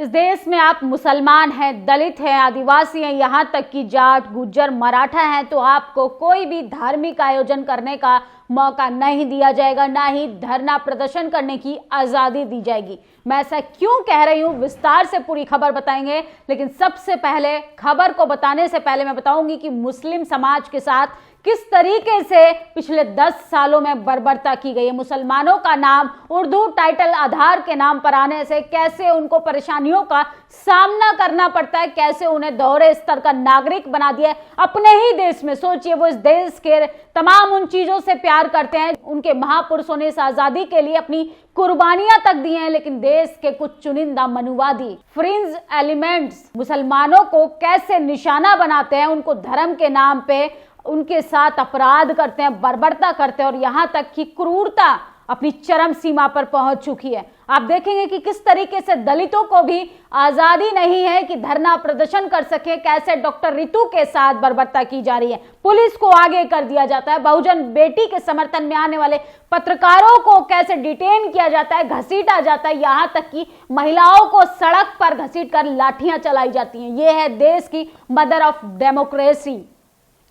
देश में आप मुसलमान हैं, दलित हैं, आदिवासी हैं, यहाँ तक कि जाट, गुज्जर, मराठा हैं, तो आपको कोई भी धार्मिक आयोजन करने का मौका नहीं दिया जाएगा, ना ही धरना प्रदर्शन करने की आज़ादी दी जाएगी। मैं ऐसा क्यों कह रही हूँ, विस्तार से पूरी खबर बताएंगे, लेकिन सबसे पहले खबर को बताने से पहले मैं बताऊंगी कि मुस्लिम समाज के साथ किस तरीके से पिछले 10 सालों में बर्बरता की गई है। मुसलमानों का नाम उर्दू टाइटल आधार के नाम पर आने से कैसे उनको परेशानियों का सामना करना पड़ता है, कैसे उन्हें दोहरे स्तर का नागरिक बना दिया है अपने ही देश में। सोचिए, वो इस देश के तमाम उन चीजों से प्यार करते हैं, उनके महापुरुषों ने इस आजादी के लिए अपनी कुर्बानियां तक दी हैं, लेकिन देश के कुछ चुनिंदा मनुवादी फ्रिंज एलिमेंट्स मुसलमानों को कैसे निशाना बनाते हैं, उनको धर्म के नाम पे उनके साथ अपराध करते हैं, बर्बरता करते हैं, और यहां तक कि क्रूरता अपनी चरम सीमा पर पहुंच चुकी है। आप देखेंगे कि किस तरीके से दलितों को भी आजादी नहीं है कि धरना प्रदर्शन कर सके, कैसे डॉक्टर रितु के साथ बर्बरता की जा रही है, पुलिस को आगे कर दिया जाता है, बहुजन बेटी के समर्थन में आने वाले पत्रकारों को कैसे डिटेन किया जाता है, घसीटा जाता है, यहां तक कि महिलाओं को सड़क पर घसीट कर लाठियां चलाई जाती हैं। यह है देश की मदर ऑफ डेमोक्रेसी।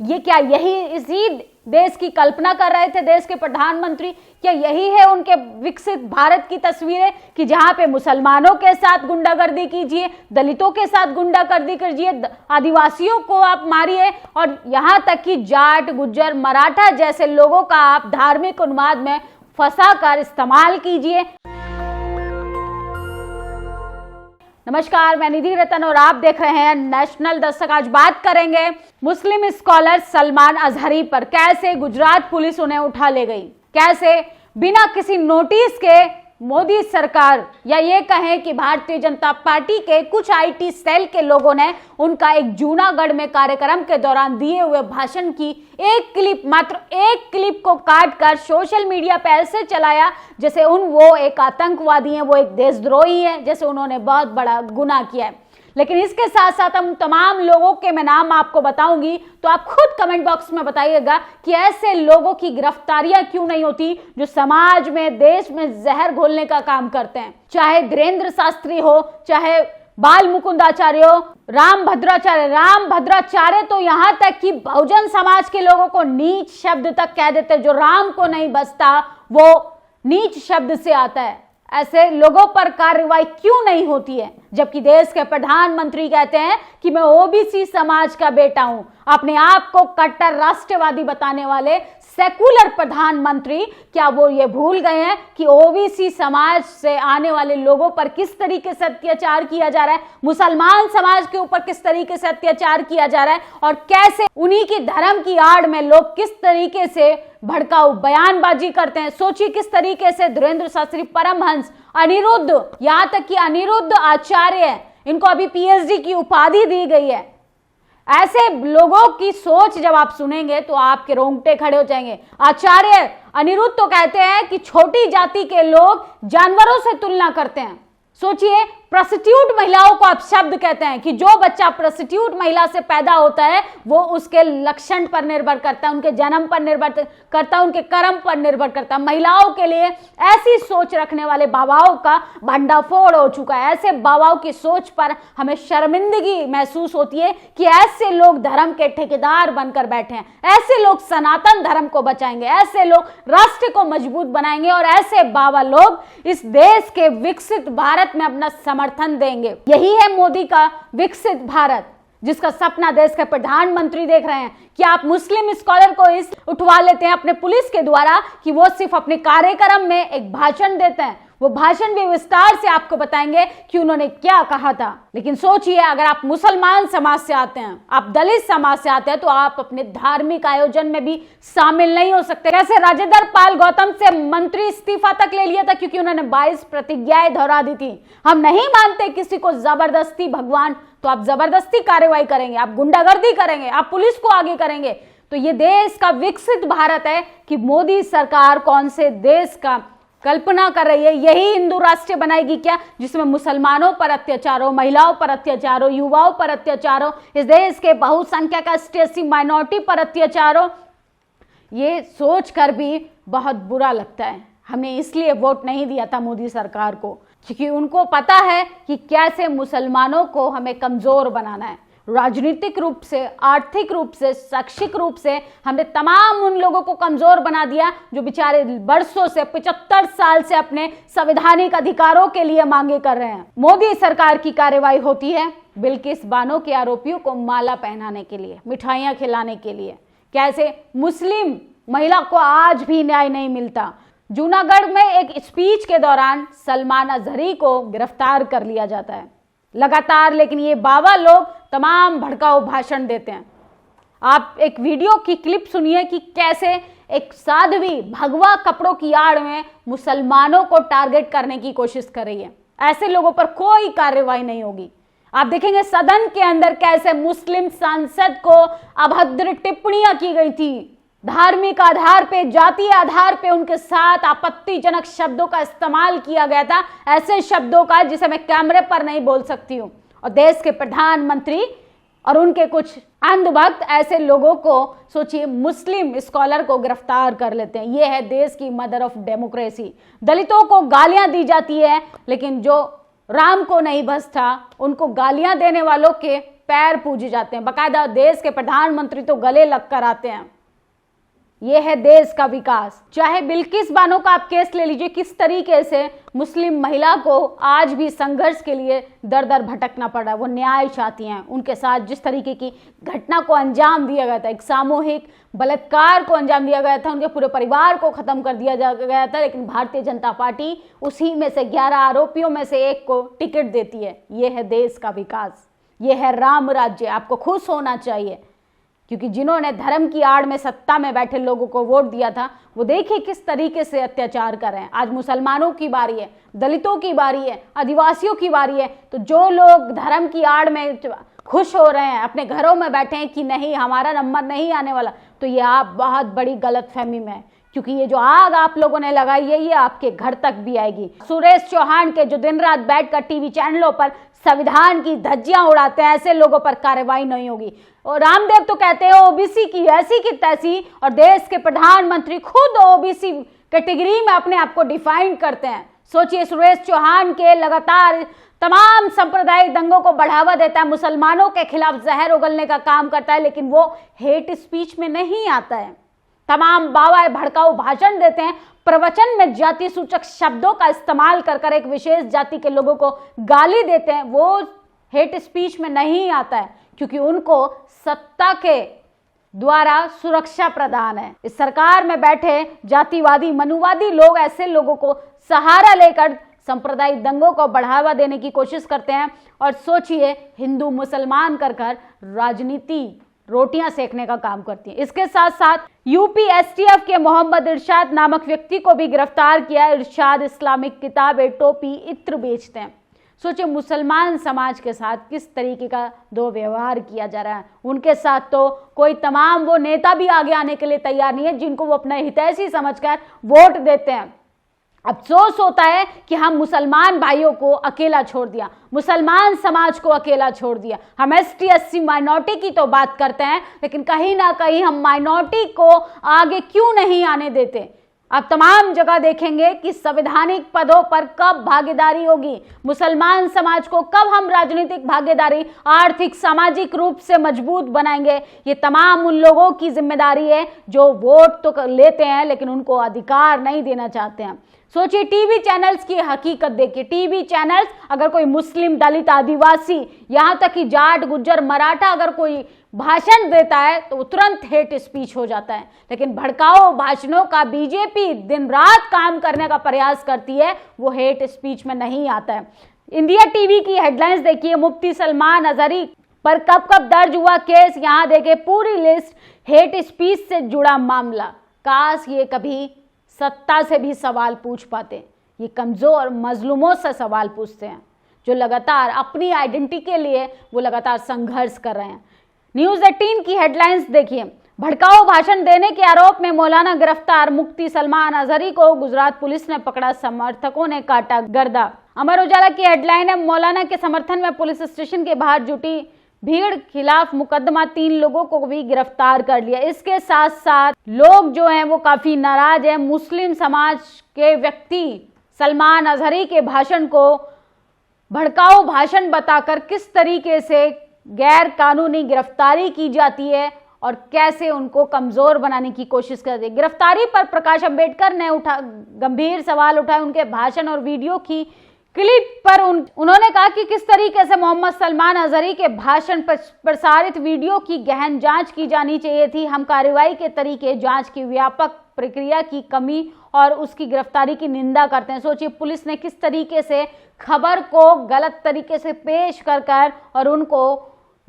ये क्या यही इसी देश की कल्पना कर रहे थे देश के प्रधानमंत्री? क्या यही है उनके विकसित भारत की तस्वीरें कि जहां पे मुसलमानों के साथ गुंडागर्दी कीजिए, दलितों के साथ गुंडागर्दी कीजिए, आदिवासियों को आप मारिए, और यहां तक कि जाट, गुज्जर, मराठा जैसे लोगों का आप धार्मिक उन्माद में फंसा कर इस्तेमाल कीजिए। नमस्कार, मैं निधि रतन और आप देख रहे हैं नेशनल दस्तक। आज बात करेंगे मुस्लिम स्कॉलर सलमान अजहरी पर। कैसे गुजरात पुलिस उन्हें उठा ले गई, कैसे बिना किसी नोटिस के मोदी सरकार या ये कहें कि भारतीय जनता पार्टी के कुछ आईटी सेल के लोगों ने उनका एक जूनागढ़ में कार्यक्रम के दौरान दिए हुए भाषण की एक क्लिप, मात्र एक क्लिप को काटकर सोशल मीडिया पे ऐसे चलाया जैसे वो एक आतंकवादी हैं, वो एक देशद्रोही हैं, जैसे उन्होंने बहुत बड़ा गुनाह किया है। लेकिन इसके साथ साथ हम तमाम लोगों के मैं नाम आपको बताऊंगी, तो आप खुद कमेंट बॉक्स में बताइएगा कि ऐसे लोगों की गिरफ्तारियां क्यों नहीं होती जो समाज में, देश में जहर घोलने का काम करते हैं। चाहे धीरेन्द्र शास्त्री हो, चाहे बाल मुकुंदाचार्य हो, राम भद्राचार्य तो यहां तक कि बहुजन समाज के लोगों को नीच शब्द तक कह देते। जो राम को नहीं बसता वो नीच शब्द से आता है। ऐसे लोगों पर कार्रवाई क्यों नहीं होती है, जबकि देश के प्रधानमंत्री कहते हैं कि मैं ओबीसी समाज का बेटा हूं। अपने आप को कट्टर राष्ट्रवादी बताने वाले सेकुलर प्रधानमंत्री, क्या वो ये भूल गए हैं कि ओबीसी समाज से आने वाले लोगों पर किस तरीके से अत्याचार किया जा रहा है, मुसलमान समाज के ऊपर किस तरीके से अत्याचार किया जा रहा है, और कैसे उन्हीं की धर्म की आड़ में लोग किस तरीके से भड़काऊ बयानबाजी करते हैं। सोचिए किस तरीके से धीरेन्द्र शास्त्री, परमहंस, अनिरुद्ध, यहां तक कि अनिरुद्ध आचार्य, इनको अभी पीएचडी की उपाधि दी गई है। ऐसे लोगों की सोच जब आप सुनेंगे तो आपके रोंगटे खड़े हो जाएंगे। आचार्य अनिरुद्ध तो कहते हैं कि छोटी जाति के लोग जानवरों से तुलना करते हैं। सोचिए, प्रोस्टिट्यूट महिलाओं को आप शब्द कहते हैं कि जो बच्चा प्रोस्टिट्यूट महिला से पैदा होता है वो उसके लक्षण पर निर्भर करता है, उनके जन्म पर निर्भर करता है, उनके कर्म पर निर्भर करता है। महिलाओं के लिए ऐसी सोच रखने वाले बाबाओं का भंडाफोड़ हो चुका है। ऐसे बाबाओं की सोच पर हमें शर्मिंदगी महसूस होती है कि ऐसे लोग धर्म के ठेकेदार बनकर बैठे हैं। ऐसे लोग सनातन धर्म को बचाएंगे, ऐसे लोग राष्ट्र को मजबूत बनाएंगे, और ऐसे बाबा लोग इस देश के विकसित भारत में अपना समर्थन देंगे। यही है मोदी का विकसित भारत, जिसका सपना देश के प्रधानमंत्री देख रहे हैं। कि आप मुस्लिम स्कॉलर को इस उठवा लेते हैं अपने पुलिस के द्वारा कि वो सिर्फ अपने कार्यक्रम में एक भाषण देते हैं। वो भाषण भी विस्तार से आपको बताएंगे कि उन्होंने क्या कहा था। लेकिन सोचिए, अगर आप मुसलमान समाज से आते हैं, आप दलित समाज से आते हैं, तो आप अपने धार्मिक आयोजन में भी शामिल नहीं हो सकते। कैसे राजेंद्र पाल गौतम से मंत्री इस्तीफा तक ले लिया था क्योंकि उन्होंने 22 प्रतिज्ञाएं दोहरा दी थी। हम नहीं मानते किसी को जबरदस्ती भगवान, तो आप जबरदस्ती कार्रवाई करेंगे, आप गुंडागर्दी करेंगे, आप पुलिस को आगे करेंगे। तो ये देश का विकसित भारत है कि मोदी सरकार कौन से देश का कल्पना कर रही है। यही हिंदू राष्ट्र बनाएगी क्या, जिसमें मुसलमानों पर अत्याचार हो, महिलाओं पर अत्याचार हो, युवाओं पर अत्याचार हो, इस देश के बहुसंख्यक एसटी माइनॉरिटी पर अत्याचार हो। ये सोच कर भी बहुत बुरा लगता है। हमने इसलिए वोट नहीं दिया था मोदी सरकार को, क्योंकि उनको पता है कि कैसे मुसलमानों को हमें कमजोर बनाना है, राजनीतिक रूप से, आर्थिक रूप से, शैक्षिक रूप से। हमने तमाम उन लोगों को कमजोर बना दिया जो बेचारे वर्षों से, 75 साल से अपने संवैधानिक अधिकारों के लिए मांगे कर रहे हैं। मोदी सरकार की कार्रवाई होती है बिल्किस बानो के आरोपियों को माला पहनाने के लिए, मिठाइयां खिलाने के लिए। कैसे मुस्लिम महिला को आज भी न्याय नहीं मिलता। जूनागढ़ में एक स्पीच के दौरान सलमान अजहरी को गिरफ्तार कर लिया जाता है लगातार, लेकिन ये बाबा लोग तमाम भड़काऊ भाषण देते हैं। आप एक वीडियो की क्लिप सुनिए कि कैसे एक साध्वी भगवा कपड़ों की आड़ में मुसलमानों को टारगेट करने की कोशिश कर रही है। ऐसे लोगों पर कोई कार्रवाई नहीं होगी। आप देखेंगे सदन के अंदर कैसे मुस्लिम सांसद को अभद्र टिप्पणियां की गई थी, धार्मिक आधार पे, जातीय आधार पे उनके साथ आपत्तिजनक शब्दों का इस्तेमाल किया गया था, ऐसे शब्दों का जिसे मैं कैमरे पर नहीं बोल सकती हूं। और देश के प्रधानमंत्री और उनके कुछ अंधभक्त ऐसे लोगों को, सोचिए, मुस्लिम स्कॉलर को गिरफ्तार कर लेते हैं। यह है देश की मदर ऑफ डेमोक्रेसी। दलितों को गालियां दी जाती है, लेकिन जो राम को नहीं बसता उनको गालियां देने वालों के पैर पूजे जाते हैं। बाकायदा देश के प्रधानमंत्री तो गले लग कर आते हैं। यह है देश का विकास। चाहे बिल्किस बानो का आप केस ले लीजिए, किस तरीके से मुस्लिम महिला को आज भी संघर्ष के लिए दर दर भटकना पड़ा। वो न्याय चाहती हैं। उनके साथ जिस तरीके की घटना को अंजाम दिया गया था, एक सामूहिक बलात्कार को अंजाम दिया गया था, उनके पूरे परिवार को खत्म कर दिया गया था, लेकिन भारतीय जनता पार्टी उसी में से 11 आरोपियों में से एक को टिकट देती है। यह है देश का विकास, यह है राम राज्य। आपको खुश होना चाहिए, क्योंकि जिन्होंने धर्म की आड़ में सत्ता में बैठे लोगों को वोट दिया था, वो देखिए किस तरीके से अत्याचार कर रहे हैं। आज मुसलमानों की बारी है, दलितों की बारी है, आदिवासियों की बारी है। तो जो लोग धर्म की आड़ में खुश हो रहे हैं, अपने घरों में बैठे हैं कि नहीं हमारा नंबर नहीं आने वाला, तो ये आप बहुत बड़ी गलतफहमी में है, क्योंकि ये जो आग आप लोगों ने लगाई है ये आपके घर तक भी आएगी। सुरेश चौहान के जो दिन रात बैठकर टीवी चैनलों पर संविधान की धज्जियां उड़ाते हैं, ऐसे लोगों पर कार्रवाई नहीं होगी। और रामदेव तो कहते हैं ओबीसी की ऐसी की तैसी, और देश के प्रधानमंत्री खुद ओबीसी कैटेगरी में अपने आप को डिफाइन करते हैं। सोचिए, सुरेश चौहान के लगातार तमाम सांप्रदायिक दंगों को बढ़ावा देता है, मुसलमानों के खिलाफ जहर उगलने का काम करता है, लेकिन वो हेट स्पीच में नहीं आता है। तमाम बाबा भड़काऊ भाषण देते हैं, प्रवचन में जाति सूचक शब्दों का इस्तेमाल कर एक विशेष जाति के लोगों को गाली देते हैं। वो हेट स्पीच में नहीं आता है, क्योंकि उनको सत्ता के द्वारा सुरक्षा प्रदान है। इस सरकार में बैठे जातिवादी, मनुवादी लोग ऐसे लोगों को सहारा लेकर सांप्रदायिक दंगों को बढ़ावा देने की कोशिश करते हैं। और सोचिए, हिंदू मुसलमान कर राजनीति रोटियां सेकने का काम करती है। इसके साथ साथ यूपी एसटीएफ के मोहम्मद इरशाद नामक व्यक्ति को भी गिरफ्तार किया। इरशाद इस्लामिक किताबें, टोपी, इत्र बेचते हैं। सोचिए, मुसलमान समाज के साथ किस तरीके का दो व्यवहार किया जा रहा है। उनके साथ तो कोई तमाम वो नेता भी आगे आने के लिए तैयार नहीं है, जिनको वो अपना हितैषी समझकर वोट देते हैं। अफसोस होता है कि हम मुसलमान भाइयों को अकेला छोड़ दिया, मुसलमान समाज को अकेला छोड़ दिया। हम एसटी एससी माइनॉरिटी की तो बात करते हैं, लेकिन कहीं ना कहीं हम माइनॉरिटी को आगे क्यों नहीं आने देते। आप तमाम जगह देखेंगे कि संवैधानिक पदों पर कब भागीदारी होगी, मुसलमान समाज को कब हम राजनीतिक भागीदारी, आर्थिक, सामाजिक रूप से मजबूत बनाएंगे। ये तमाम उन लोगों की जिम्मेदारी है जो वोट तो लेते हैं, लेकिन उनको अधिकार नहीं देना चाहते हैं। सोचिए, टीवी चैनल्स की हकीकत देखिए। टीवी चैनल्स, अगर कोई मुस्लिम, दलित, आदिवासी, यहाँ तक कि जाट, गुज्जर, मराठा अगर कोई भाषण देता है तो तुरंत हेट स्पीच हो जाता है। लेकिन भड़काऊ भाषणों का बीजेपी दिन रात काम करने का प्रयास करती है, वो हेट स्पीच में नहीं आता है। इंडिया टीवी की हेडलाइंस देखिए, मुफ्ती सलमान अजहरी पर कब कब दर्ज हुआ केस, यहाँ देखे पूरी लिस्ट। हेट स्पीच से जुड़ा मामला, काश ये कभी सत्ता से भी सवाल पूछ पाते। ये कमजोर मजलूमों से सवाल पूछते हैं, जो लगातार अपनी आइडेंटिटी के लिए वो लगातार संघर्ष कर रहे हैं। न्यूज 18 की हेडलाइंस देखिए, भड़काऊ भाषण देने के आरोप में मौलाना गिरफ्तार, मुफ्ती सलमान अजहरी को गुजरात पुलिस ने पकड़ा, समर्थकों ने काटा गर्दा। अमर उजाला की हेडलाइन है, मौलाना के समर्थन में पुलिस स्टेशन के बाहर जुटी भीड़ खिलाफ मुकदमा, 3 लोगों को भी गिरफ्तार कर लिया। इसके साथ साथ लोग जो हैं वो काफी नाराज हैं। मुस्लिम समाज के व्यक्ति सलमान अजहरी के भाषण को भड़काऊ भाषण बताकर किस तरीके से गैर कानूनी गिरफ्तारी की जाती है और कैसे उनको कमजोर बनाने की कोशिश करते हैं। गिरफ्तारी पर प्रकाश अंबेडकर ने गंभीर सवाल उठाए। उनके भाषण और वीडियो की क्लिप पर उन्होंने कहा कि किस तरीके से मोहम्मद सलमान अजहरी के भाषण पर प्रसारित वीडियो की गहन जांच की जानी चाहिए थी। हम कार्रवाई के तरीके, जांच की व्यापक प्रक्रिया की कमी और उसकी गिरफ्तारी की निंदा करते हैं। सोचिए, पुलिस ने किस तरीके से खबर को गलत तरीके से पेश कर और उनको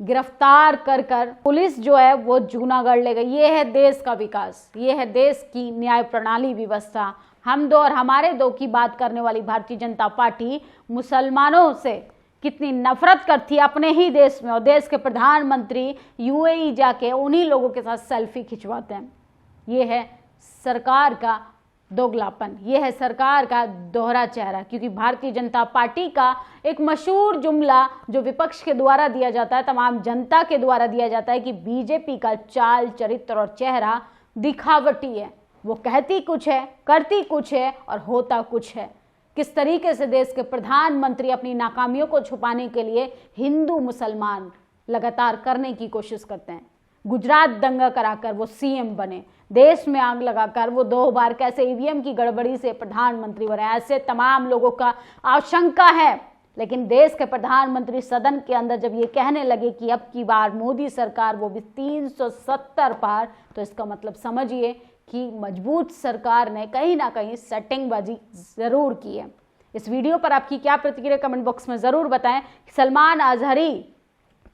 गिरफ्तार कर पुलिस जो है वो जूनागढ़ ले गई। ये है देश का विकास, ये है देश की न्याय प्रणाली व्यवस्था। हम दो और हमारे दो की बात करने वाली भारतीय जनता पार्टी मुसलमानों से कितनी नफरत करती है अपने ही देश में, और देश के प्रधानमंत्री यूएई जाके उन्हीं लोगों के साथ सेल्फी खिंचवाते हैं। ये है सरकार का दोगलापन, ये है सरकार का दोहरा चेहरा। क्योंकि भारतीय जनता पार्टी का एक मशहूर जुमला जो विपक्ष के द्वारा दिया जाता है, तमाम जनता के द्वारा दिया जाता है कि बीजेपी का चाल, चरित्र और चेहरा दिखावटी है। वो कहती कुछ है, करती कुछ है और होता कुछ है। किस तरीके से देश के प्रधानमंत्री अपनी नाकामियों को छुपाने के लिए हिंदू मुसलमान लगातार करने की कोशिश करते हैं। गुजरात दंगा कराकर वो सीएम बने, देश में आग लगाकर वो 2 बार कैसे ईवीएम की गड़बड़ी से प्रधानमंत्री बने, ऐसे तमाम लोगों का आशंका है। लेकिन देश के प्रधानमंत्री सदन के अंदर जब ये कहने लगे कि अब की बार मोदी सरकार, वो भी 370 पार, तो इसका मतलब समझिए कि मजबूत सरकार ने कहीं ना कहीं सेटिंगबाजी जरूर की है। इस वीडियो पर आपकी क्या प्रतिक्रिया कमेंट बॉक्स में जरूर बताएं। सलमान अजहरी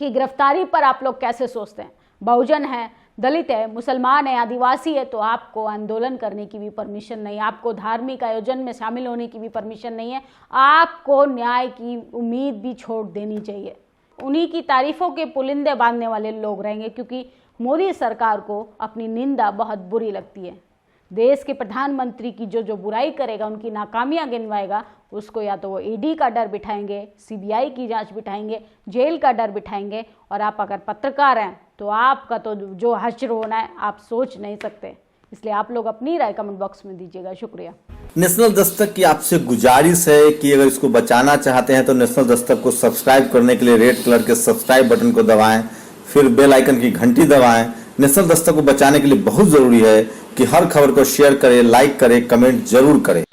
की गिरफ्तारी पर आप लोग कैसे सोचते हैं? बहुजन है, दलित है, मुसलमान है, आदिवासी है, तो आपको आंदोलन करने की भी परमिशन नहीं है, आपको धार्मिक आयोजन में शामिल होने की भी परमिशन नहीं है, आपको न्याय की उम्मीद भी छोड़ देनी चाहिए। उन्हीं की तारीफों के पुलिंदे बांधने वाले लोग रहेंगे, क्योंकि मोदी सरकार को अपनी निंदा बहुत बुरी लगती है। देश के प्रधानमंत्री की जो बुराई करेगा, उनकी नाकामियां गिनवाएगा, उसको या तो वो ईडी का डर बिठाएंगे, सीबीआई की जांच बिठाएंगे, जेल का डर बिठाएंगे। और आप अगर पत्रकार हैं तो आपका तो जो हश्र होना है आप सोच नहीं सकते। इसलिए आप लोग अपनी राय कमेंट बॉक्स में दीजिएगा। शुक्रिया। नेशनल दस्तक की आपसे गुजारिश है कि अगर इसको बचाना चाहते हैं तो नेशनल दस्तक को सब्सक्राइब करने के लिए रेड कलर के सब्सक्राइब बटन को दबाएं, फिर बेल आइकन की घंटी दबाएं। नेशनल दस्तक को बचाने के लिए बहुत जरूरी है कि हर खबर को शेयर करें, लाइक करें, कमेंट जरूर करें।